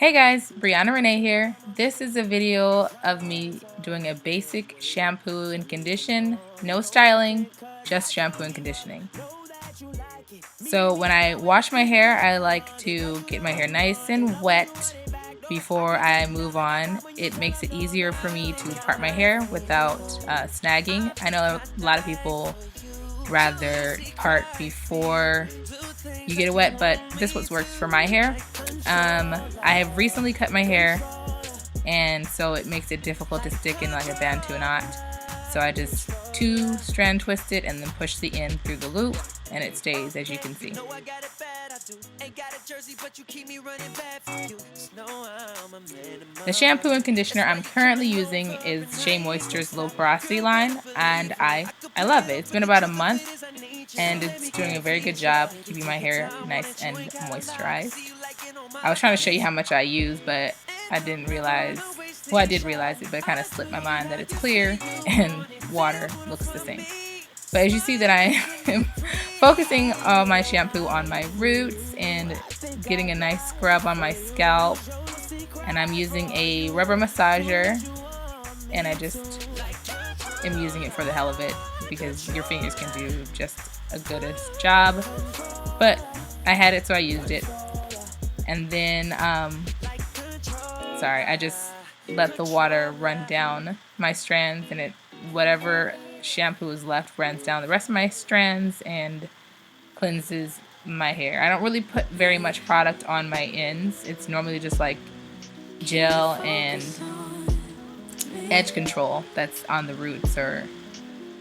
Hey guys, Brianna Renee here. This is a video of me doing a basic shampoo and condition, no styling, just shampoo and conditioning. So when I wash my hair, I like to get my hair nice and wet before I move on. It makes it easier for me to part my hair without snagging. I know a lot of people rather part before you get it wet, but this what works for my hair. I have recently cut my hair, and so it makes it difficult to stick in like a band to a knot. So I just strand twist it and then push the end through the loop, and it stays, as you can see. The shampoo and conditioner I'm currently using is Shea Moisture's Low Porosity line, and I love it. It's been about a month, and it's doing a very good job keeping my hair nice and moisturized. I was trying to show you how much I use, but I didn't realize, well, I did realize it, but it kind of slipped my mind that it's clear and water looks the same. But as you see that I am focusing all my shampoo on my roots and getting a nice scrub on my scalp, and I'm using a rubber massager, and I just am using it for the hell of it because your fingers can do just a goodest job, but I had it so I used it. And then I just let the water run down my strands, and it whatever shampoo is left runs down the rest of my strands and cleanses my hair. I don't really put very much product on my ends. It's normally just like gel and edge control that's on the roots or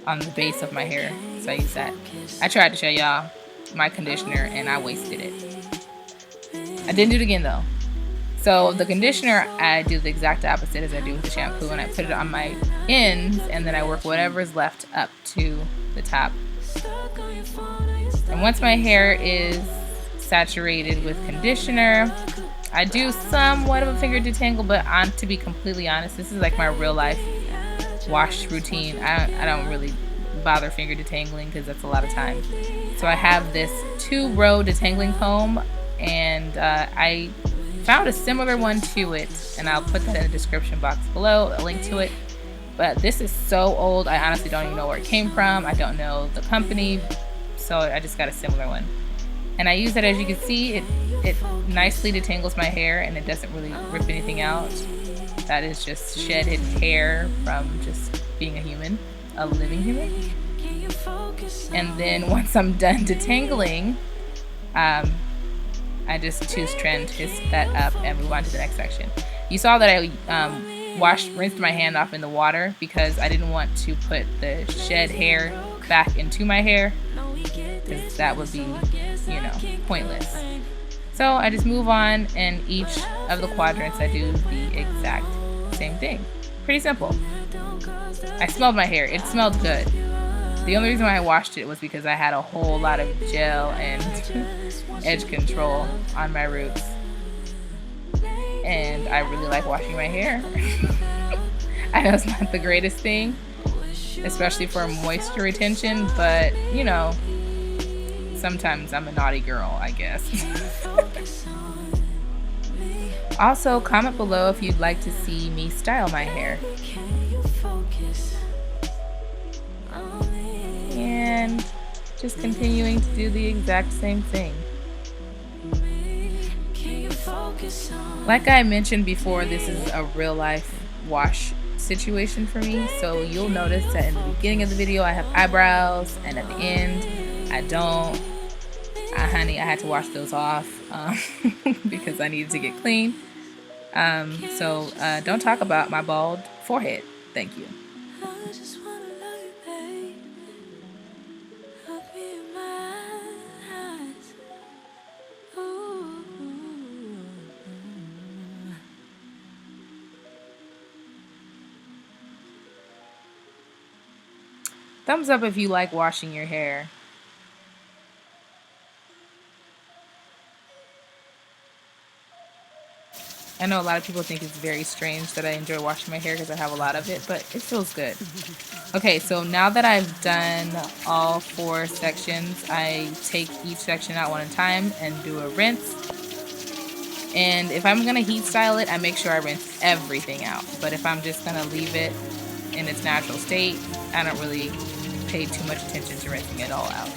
on the base of my hair, so I use that. I tried to show y'all my conditioner and I wasted it. I didn't do it again though. So the conditioner, I do the exact opposite as I do with the shampoo, and I put it on my ends and then I work whatever is left up to the top. And once my hair is saturated with conditioner, I do somewhat of a finger detangle, but to be completely honest, this is like my real life wash routine. I don't really bother finger detangling because that's a lot of time. So I have this 2-row detangling comb, and I found a similar one to it, and I'll put that in the description box below, a link to it. But this is so old, I honestly don't even know where it came from. I don't know the company, so I just got a similar one. And I use it, as you can see, it nicely detangles my hair, and it doesn't really rip anything out. That is just shedded hair from just being a human, a living human. And then once I'm done detangling, I just strand twist that up and move on to the next section. You saw that I rinsed my hand off in the water because I didn't want to put the shed hair back into my hair, because that would be, pointless. So I just move on, and each of the quadrants I do the exact same thing. Pretty simple. I smelled my hair. It smelled good. The only reason why I washed it was because I had a whole lot of gel and edge control on my roots. And I really like washing my hair. I know it's not the greatest thing, especially for moisture retention, but sometimes I'm a naughty girl, I guess. Also, comment below if you'd like to see me style my hair. And just continuing to do the exact same thing. Like I mentioned before, this is a real life wash situation for me, so you'll notice that in the beginning of the video I have eyebrows, and at the end I don't. Honey, I had to wash those off because I needed to get clean. So don't talk about my bald forehead. Thank you. Thumbs up if you like washing your hair. I know a lot of people think it's very strange that I enjoy washing my hair because I have a lot of it, but it feels good. Okay, so now that I've done all 4 sections, I take each section out one at a time and do a rinse. And if I'm gonna heat style it, I make sure I rinse everything out. But if I'm just gonna leave it in its natural state, I don't really pay too much attention to rinsing it all out.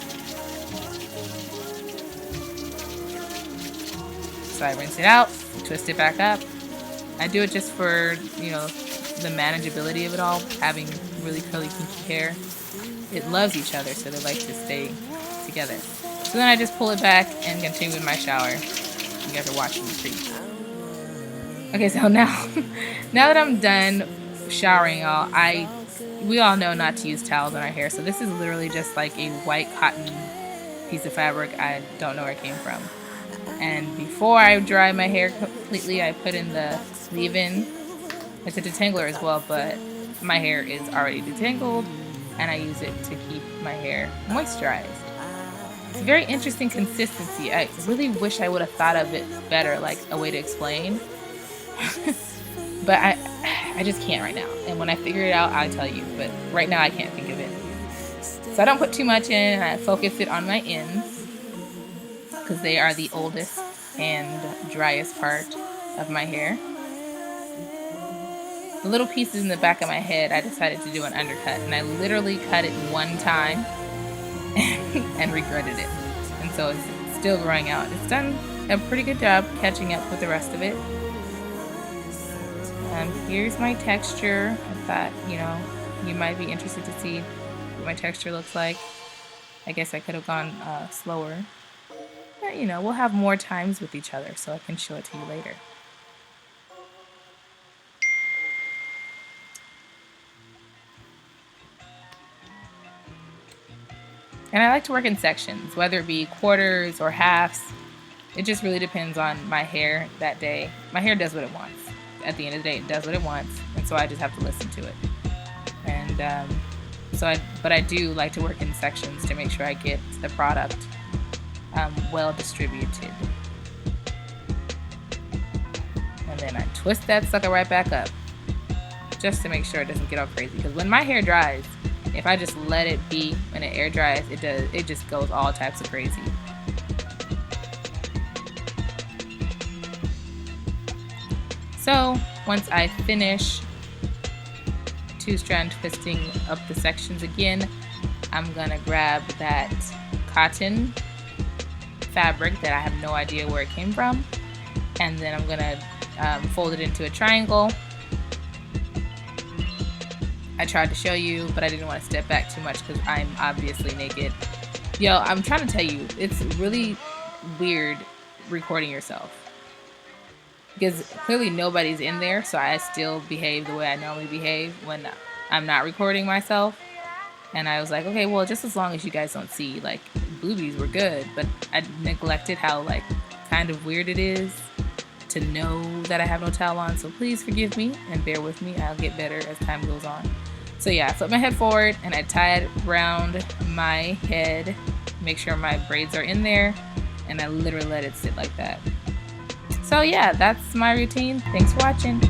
So I rinse it out, twist it back up. I do it just for, the manageability of it all, having really curly kinky hair. It loves each other, so they like to stay together. So then I just pull it back and continue with my shower. You guys are watching the treat. Okay, so now that I'm done showering, y'all, we all know not to use towels on our hair. So this is literally just like a white cotton piece of fabric. I don't know where it came from. And before I dry my hair completely, I put in the leave-in. It's a detangler as well, but my hair is already detangled, and I use it to keep my hair moisturized. It's a very interesting consistency. I really wish I would have thought of it better, like a way to explain. But I just can't right now. And when I figure it out, I'll tell you. But right now, I can't think of it. So I don't put too much in, and I focus it on my ends, because they are the oldest and driest part of my hair. The little pieces in the back of my head, I decided to do an undercut, and I literally cut it one time and regretted it. And so it's still growing out. It's done a pretty good job catching up with the rest of it. Here's my texture. I thought, you might be interested to see what my texture looks like. I guess I could have gone slower. But, we'll have more times with each other, so I can show it to you later. And I like to work in sections, whether it be quarters or halves. It just really depends on my hair that day. My hair does what it wants. At the end of the day, it does what it wants, and so I just have to listen to it. And but I do like to work in sections to make sure I get the product well distributed. And then I twist that sucker right back up, just to make sure it doesn't get all crazy. Because when my hair dries, if I just let it be, when it air dries, it just goes all types of crazy. So once I finish 2-strand twisting up the sections again, I'm gonna grab that cotton fabric that I have no idea where it came from, and then I'm gonna fold it into a triangle. I tried to show you, but I didn't want to step back too much because I'm obviously naked. Yo, I'm trying to tell you, it's really weird recording yourself, because clearly nobody's in there, so I still behave the way I normally behave when I'm not recording myself. And I was like, okay, well, just as long as you guys don't see, like, boobies, we're good. But I neglected how, like, kind of weird it is to know that I have no towel on. So please forgive me and bear with me. I'll get better as time goes on. So yeah, I flip my head forward and I tie it around my head, make sure my braids are in there, and I literally let it sit like that. So yeah, that's my routine. Thanks for watching.